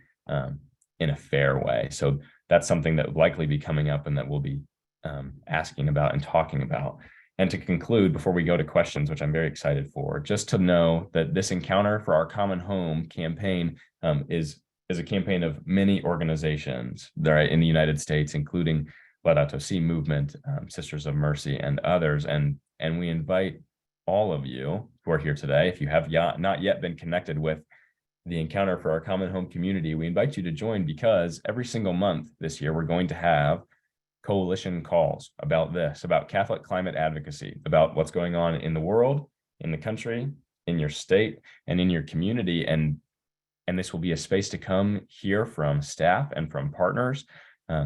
in a fair way. So that's something that will likely be coming up and that we'll be asking about and talking about. And to conclude, before we go to questions, which I'm very excited for, just to know that this Encounter for Our Common Home campaign is a campaign of many organizations there in the United States, including Laudato Si movement, Sisters of Mercy, and others. And we invite all of you who are here today, if you have not yet been connected with the Encounter for Our Common Home community, we invite you to join, because every single month this year, we're going to have coalition calls about this, about Catholic climate advocacy, about what's going on in the world, in the country, in your state, and in your community. And this will be a space to come hear from staff and from partners,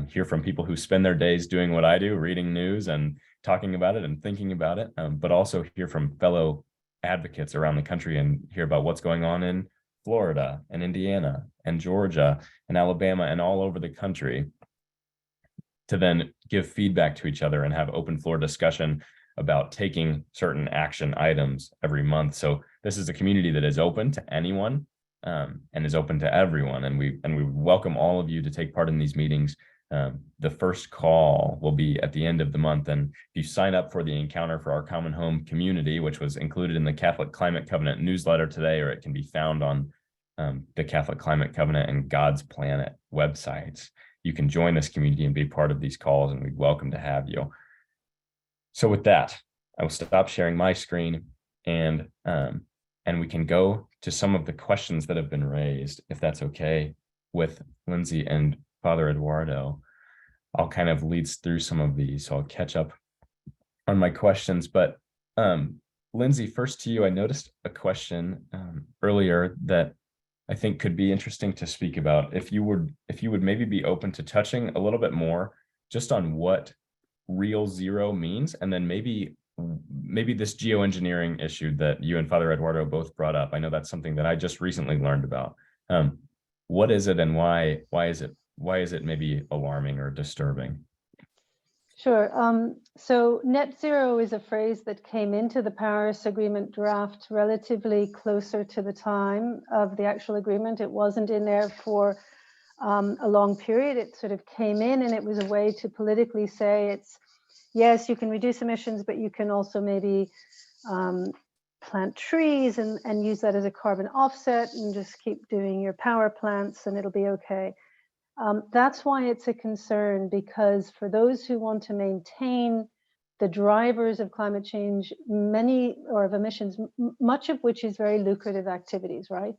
hear from people who spend their days doing what I do, reading news and talking about it and thinking about it, but also hear from fellow advocates around the country and hear about what's going on in Florida and Indiana and Georgia and Alabama and all over the country, to then give feedback to each other and have open floor discussion about taking certain action items every month. So this is a community that is open to anyone and is open to everyone. And we welcome all of you to take part in these meetings. The first call will be at the end of the month. And if you sign up for the Encounter for Our Common Home community, which was included in the Catholic Climate Covenant newsletter today, or it can be found on the Catholic Climate Covenant and God's Planet websites, you can join this community and be part of these calls, and we'd welcome to have you. So with that, I will stop sharing my screen and we can go to some of the questions that have been raised, if that's okay with Lindsay and Father Eduardo. I'll kind of lead through some of these, so I'll catch up on my questions. But Lindsay, first to you, I noticed a question earlier that I think could be interesting to speak about. If you would maybe be open to touching a little bit more just on what real zero means, and then maybe this geoengineering issue that you and Father Eduardo both brought up. I know that's something that I just recently learned about. What is it, and why is it maybe alarming or disturbing? Sure. So net zero is a phrase that came into the Paris Agreement draft relatively closer to the time of the actual agreement. It wasn't in there for a long period. It sort of came in, and it was a way to politically say it's, yes, you can reduce emissions, but you can also maybe plant trees and use that as a carbon offset and just keep doing your power plants and it'll be okay. That's why it's a concern, because for those who want to maintain the drivers of climate change, of emissions, much of which is very lucrative activities, right?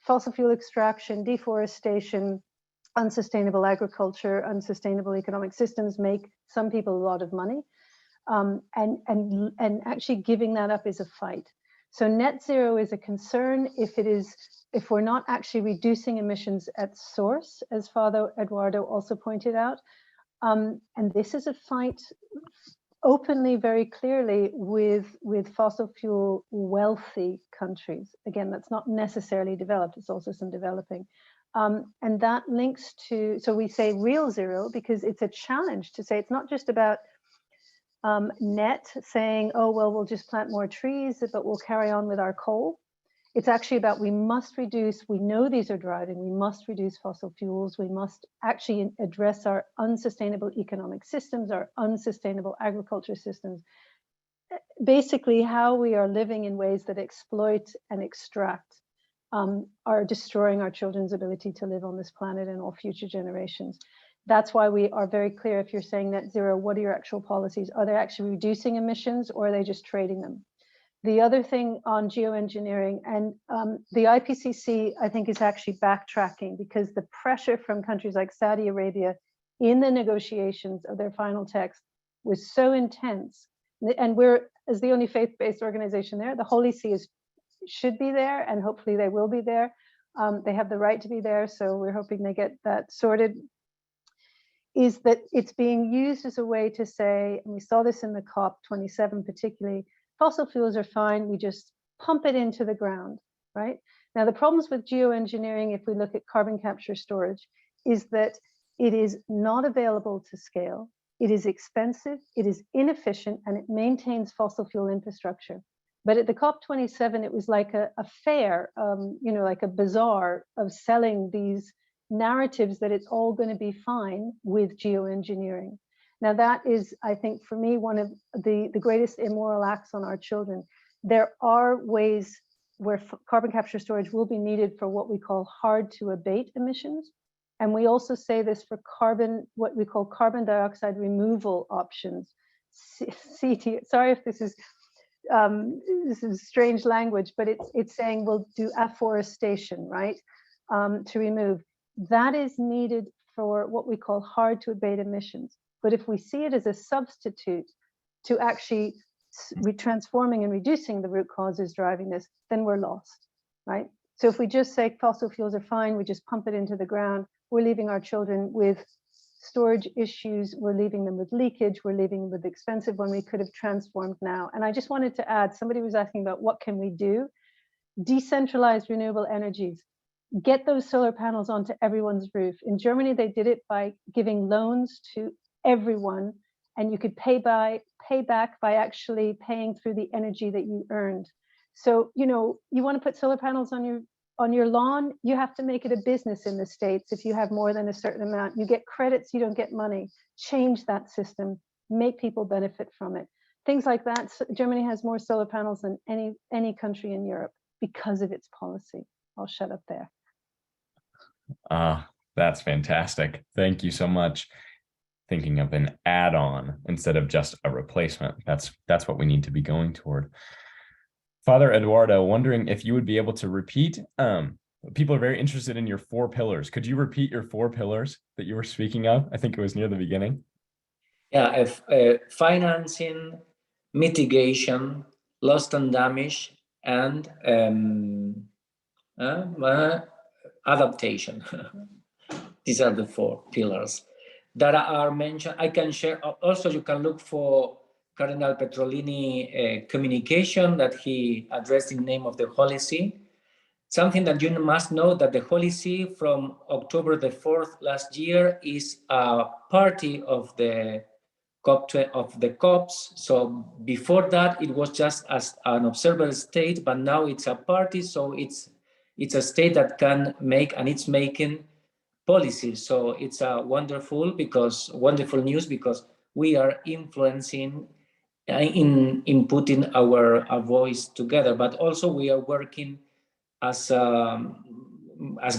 Fossil fuel extraction, deforestation, unsustainable agriculture, unsustainable economic systems make some people a lot of money. And actually giving that up is a fight. So net zero is a concern if we're not actually reducing emissions at source, as Father Eduardo also pointed out. And this is a fight openly, very clearly with fossil fuel wealthy countries. Again, that's not necessarily developed, it's also some developing. And that links to, so we say real zero because it's a challenge to say it's not just about net saying, oh, well, we'll just plant more trees, but we'll carry on with our coal. It's actually about we must reduce, we know these are driving, we must reduce fossil fuels, we must actually address our unsustainable economic systems, our unsustainable agriculture systems, basically how we are living in ways that exploit and extract are destroying our children's ability to live on this planet and all future generations. That's why we are very clear, if you're saying net zero, what are your actual policies? Are they actually reducing emissions, or are they just trading them? The other thing on geoengineering, and the IPCC, I think, is actually backtracking, because the pressure from countries like Saudi Arabia in the negotiations of their final text was so intense. And we're, as the only faith-based organization there, the Holy See should be there, and hopefully they will be there. They have the right to be there, so we're hoping they get that sorted. Is that it's being used as a way to say, and we saw this in the COP27 particularly, fossil fuels are fine, we just pump it into the ground, right? Now, the problems with geoengineering, if we look at carbon capture storage, is that it is not available to scale, it is expensive, it is inefficient, and it maintains fossil fuel infrastructure. But at the COP27, it was like a fair, you know, like a bazaar of selling these narratives that it's all going to be fine with geoengineering. Now, that is, I think, for me, one of the greatest immoral acts on our children. There are ways where carbon capture storage will be needed for what we call hard to abate emissions. And we also say this for carbon, what we call carbon dioxide removal options. CT, sorry if this is strange language, but it's saying we'll do afforestation, right? To remove. That is needed for what we call hard to abate emissions. But if we see it as a substitute to actually transforming and reducing the root causes driving this, then we're lost, right? So if we just say fossil fuels are fine, we just pump it into the ground, we're leaving our children with storage issues, we're leaving them with leakage, we're leaving them with expensive when we could have transformed now. And I just wanted to add, somebody was asking about what can we do? Decentralized renewable energies. Get those solar panels onto everyone's roof. In Germany, they did it by giving loans to everyone, and you could pay back by actually paying through the energy that you earned. So, you know, you want to put solar panels on your lawn, you have to make it a business in the States. If you have more than a certain amount, you get credits, you don't get money. Change that system, make people benefit from it. Things like that. So Germany has more solar panels than any country in Europe because of its policy. I'll shut up there. That's fantastic. Thank you so much. Thinking of an add-on instead of just a replacement. That's what we need to be going toward. Father Eduardo, wondering if you would be able to repeat, people are very interested in your 4 pillars. Could you repeat your 4 pillars that you were speaking of? I think it was near the beginning. Yeah, financing, mitigation, loss and damage, and adaptation. These are the 4 pillars that are mentioned. I can share, also you can look for Cardinal Petrolini communication that he addressed in the name of the Holy See. Something that you must know, that the Holy See from October the 4th last year is a party of the COPs. So before that, it was just as an observer state, but now it's a party. So it's a state that can make, and it's making policies. So it's a wonderful news, because we are influencing in putting our voice together, but also we are working as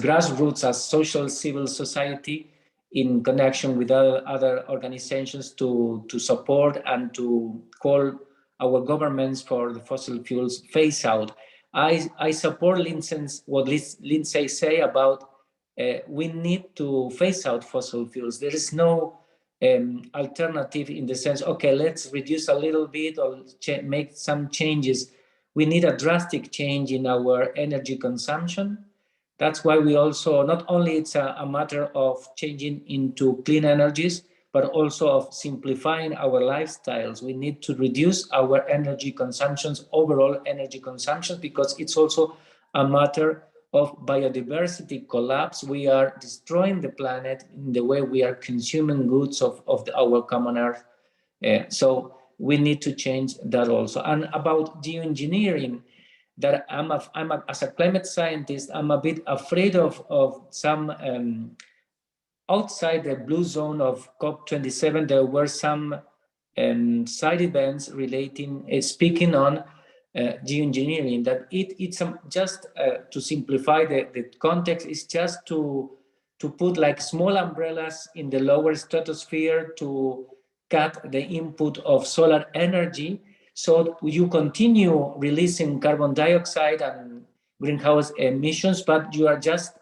grassroots, as social civil society, in connection with other organizations to support and to call our governments for the fossil fuels phase out. I support what Lindsay say about we need to phase out fossil fuels. There is no alternative in the sense, okay, let's reduce a little bit or make some changes. We need a drastic change in our energy consumption. That's why we also, not only it's a matter of changing into clean energies, but also of simplifying our lifestyles. We need to reduce our energy consumptions, overall energy consumptions, because it's also a matter of biodiversity collapse. We are destroying the planet in the way we are consuming goods of our common earth. So we need to change that also. And about geoengineering, that as a climate scientist, I'm a bit afraid of some outside the blue zone of COP27. There were some side events relating, speaking on geoengineering, that it's just to simplify the context, is just to to put like small umbrellas in the lower stratosphere to cut the input of solar energy. So you continue releasing carbon dioxide and greenhouse emissions, but you are just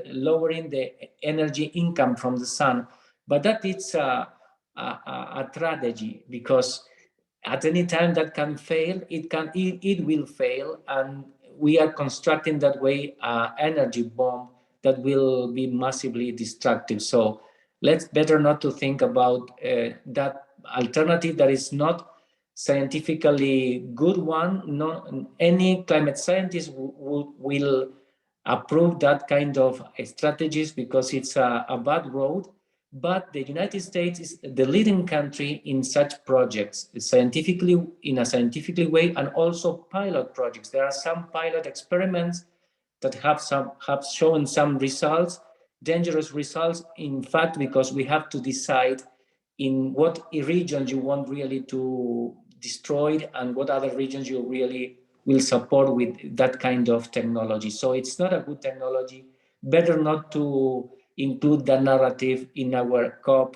lowering the energy income from the sun. But that is a tragedy, because at any time that can fail, it will fail, and we are constructing that way energy bomb that will be massively destructive. So let's better not to think about that alternative that is not scientifically good one. No, any climate scientist will approve that kind of strategies, because it's a bad road. But the United States is the leading country in such projects, scientifically, in a scientifically way, and also pilot projects. There are some pilot experiments that have shown some results, dangerous results, in fact, because we have to decide in what regions you want really to destroy and what other regions you really will support with that kind of technology. So it's not a good technology. Better not to include that narrative in our COP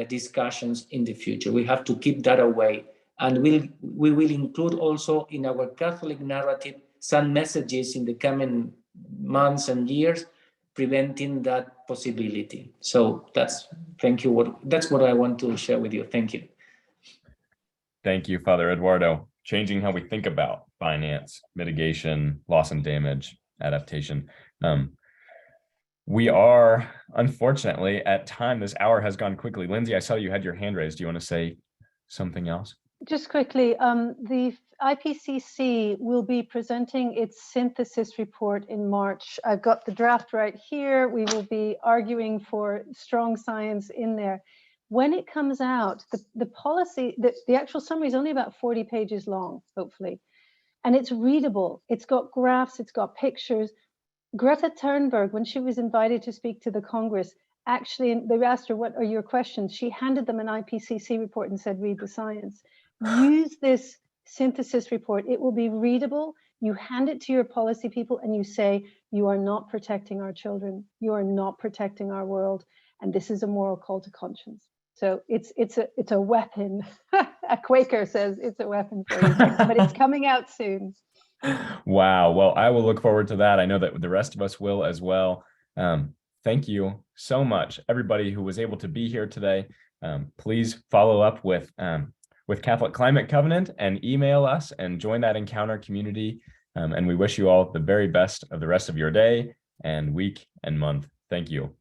discussions in the future. We have to keep that away. And we will include also in our Catholic narrative some messages in the coming months and years preventing that possibility. So thank you. That's what I want to share with you. Thank you. Thank you, Father Eduardo. Changing how we think about finance, mitigation, loss and damage, adaptation. We are, unfortunately, at time. This hour has gone quickly. Lindsay, I saw you had your hand raised. Do you want to say something else? Just quickly, the IPCC will be presenting its synthesis report in March. I've got the draft right here. We will be arguing for strong science in there. When it comes out, the policy, the actual summary is only about 40 pages long, hopefully. And it's readable. It's got graphs, it's got pictures. Greta Thunberg, when she was invited to speak to the Congress, actually, they asked her, what are your questions? She handed them an IPCC report and said, read the science. Use this synthesis report. It will be readable. You hand it to your policy people and you say, you are not protecting our children. You are not protecting our world. And this is a moral call to conscience. So it's a weapon. A Quaker says it's a weapon for you, but it's coming out soon. Wow. Well, I will look forward to that. I know that the rest of us will as well. Thank you so much, everybody who was able to be here today. Please follow up with Catholic Climate Covenant and email us and join that Encounter community. And we wish you all the very best of the rest of your day and week and month. Thank you.